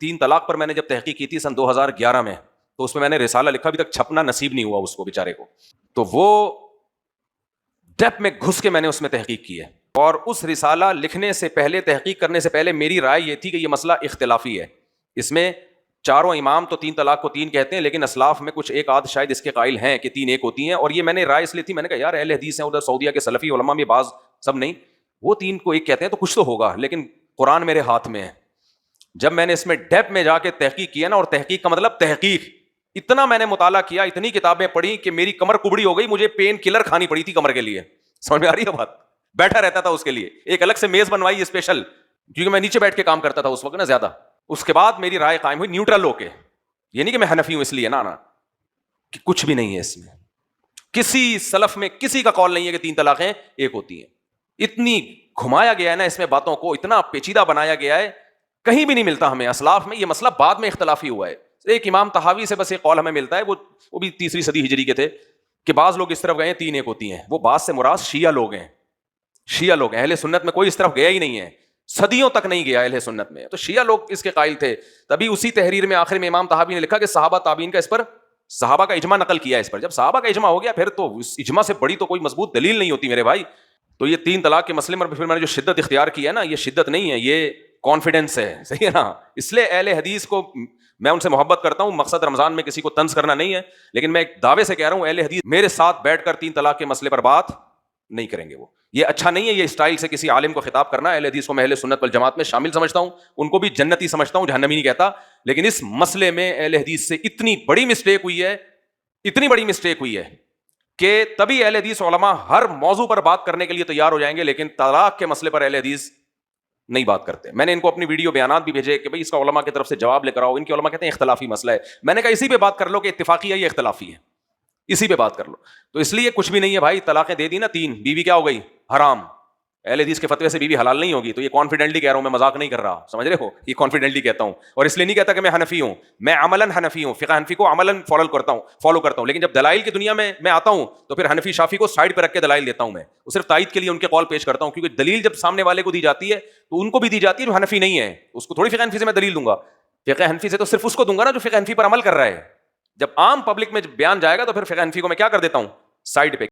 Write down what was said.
3 طلاق پر میں نے جب تحقیق کی تھی سن 2011 میں, تو اس میں میں نے رسالہ لکھا, ابھی تک چھپنا نصیب نہیں ہوا اس کو بیچارے کو. تو وہ ڈیپ میں گھس کے میں نے اس میں تحقیق کی ہے, اور اس رسالہ لکھنے سے پہلے, تحقیق کرنے سے پہلے میری رائے یہ تھی کہ یہ مسئلہ اختلافی ہے. اس میں چاروں امام تو 3 طلاق کو 3 کہتے ہیں, لیکن اسلاف میں کچھ ایک آدھ شاید اس کے قائل ہیں کہ 3 ایک ہوتی ہیں. اور یہ میں نے رائے اس لیے تھی, میں نے کہا یار اہل حدیث ہیں, ادھر سعودیہ کے سلفی علماء میں بعض سب نہیں, وہ 3 کو 1 کہتے ہیں, تو کچھ تو ہوگا, لیکن قرآن میرے ہاتھ میں ہے. جب میں نے اس میں ڈیپ میں جا کے تحقیق کیا نا, اور تحقیق کا مطلب تحقیق, اتنا میں نے مطالعہ کیا, اتنی کتابیں پڑھی کہ میری کمر کبڑی ہو گئی, مجھے پین کلر کھانی پڑی تھی کمر کے لیے. سمجھ میں آ رہی ہے بات؟ بیٹھا رہتا تھا اس کے لیے, ایک الگ سے میز بنوائی اسپیشل, کیونکہ میں نیچے بیٹھ کے کام کرتا تھا اس وقت نا زیادہ. اس کے بعد میری رائے قائم ہوئی نیوٹرل ہو کے, یہ نہیں کہ میں حنفی ہوں اس لیے, نا کہ کچھ بھی نہیں ہے اس میں. کسی سلف میں کسی کا قول نہیں ہے کہ 3 طلاقیں ایک ہوتی ہیں. اتنی گھمایا گیا ہے نا اس میں باتوں کو, اتنا پیچیدہ بنایا گیا ہے, کہیں بھی نہیں ملتا ہمیں اسلاف میں. یہ مسئلہ بعد میں اختلافی ہوا ہے. ایک امام طحاوی سے بس ایک قول ہمیں ملتا ہے, وہ بھی 3 صدی ہجری کے تھے, کہ بعض لوگ اس طرف گئے ہیں 3 ایک ہوتی ہیں. وہ بعض سے مراد شیعہ لوگ ہیں, شیعہ لوگ ہیں. اہل سنت میں کوئی اس طرف گیا ہی نہیں ہے, صدیوں تک نہیں گیا اہل سنت میں. تو شیعہ لوگ اس کے قائل تھے. تبھی اسی تحریر میں آخر میں امام طحاوی نے لکھا کہ صحابہ تابعین کا اس پر, صحابہ کا اجماع نقل کیا اس پر. جب صحابہ کا اجماع ہو گیا پھر تو اس اجماع سے بڑی تو کوئی مضبوط دلیل نہیں ہوتی میرے بھائی. تو یہ 3 طلاق کے مسئلے میں پھر میں نے جو شدت اختیار کی ہے نا, یہ شدت نہیں ہے, یہ کانفیڈنس ہے. صحیح ہے نا؟ اس لیے اہل حدیث کو میں ان سے محبت کرتا ہوں. مقصد رمضان میں کسی کو طنز کرنا نہیں ہے, لیکن میں ایک دعوے سے کہہ رہا ہوں اہل حدیث میرے ساتھ بیٹھ کر 3 طلاق کے مسئلے پر بات نہیں کریں گے. وہ یہ اچھا نہیں ہے, یہ اسٹائل سے کسی عالم کو خطاب کرنا. اہل حدیث کو میں اہل سنت والجماعت میں شامل سمجھتا ہوں, ان کو بھی جنتی سمجھتا ہوں, جہنمی نہیں کہتا. لیکن اس مسئلے میں اہل حدیث سے اتنی بڑی مسٹیک ہوئی ہے, اتنی بڑی مسٹیک ہوئی ہے کہ تبھی اہل حدیث علماء ہر موضوع پر بات کرنے کے لیے تیار ہو جائیں گے, لیکن طلاق کے مسئلے پر اہل حدیث نہیں بات کرتے. میں نے ان کو اپنی ویڈیو بیانات بھی بھیجے کہ بھائی اس کا علماء کی طرف سے جواب لے کر آؤ. ان کے علماء کہتے ہیں اختلافی مسئلہ ہے. میں نے کہا اسی پہ بات کر لو کہ اتفاقی ہے یہ اختلافی ہے, اسی پہ بات کر لو. تو اس لیے کچھ بھی نہیں ہے بھائی, طلاقیں دے دی نا 3, بیوی کیا ہو گئی؟ حرام. اہل حدیث کے فتوے سے بیوی حلال نہیں ہوگی. تو یہ کانفیڈنٹلی کہہ رہا ہوں, میں مذاق نہیں کر رہا, سمجھ رہے ہو؟ یہ کانفیڈنٹلی کہتا ہوں, اور اس لیے نہیں کہتا کہ میں حنفی ہوں. میں عملاً حنفی ہوں, فقہ حنفی کو عملاً فالو کرتا ہوں. لیکن جب دلائل کی دنیا میں آتا ہوں تو پھر حنفی شافی کو سائڈ پہ رکھ کے دلائل دیتا ہوں. میں وہ صرف تائید کے لیے ان کے قول پیش کرتا ہوں, کیونکہ دلیل جب سامنے والے کو دی جاتی ہے تو ان کو بھی دی جاتی ہے جو حنفی نہیں ہے. اس کو تھوڑی فقہ حنفی سے میں دلیل دوں گا. فقہ حنفی سے تو صرف اس کو دوں گا نا جو فقہ حنفی پر عمل کر رہا ہے. جب عام پبلک میں بیان جائے گا تو پھر فقہ حنفی کو میں کیا کر دیتا ہوں؟ سائڈ پہ.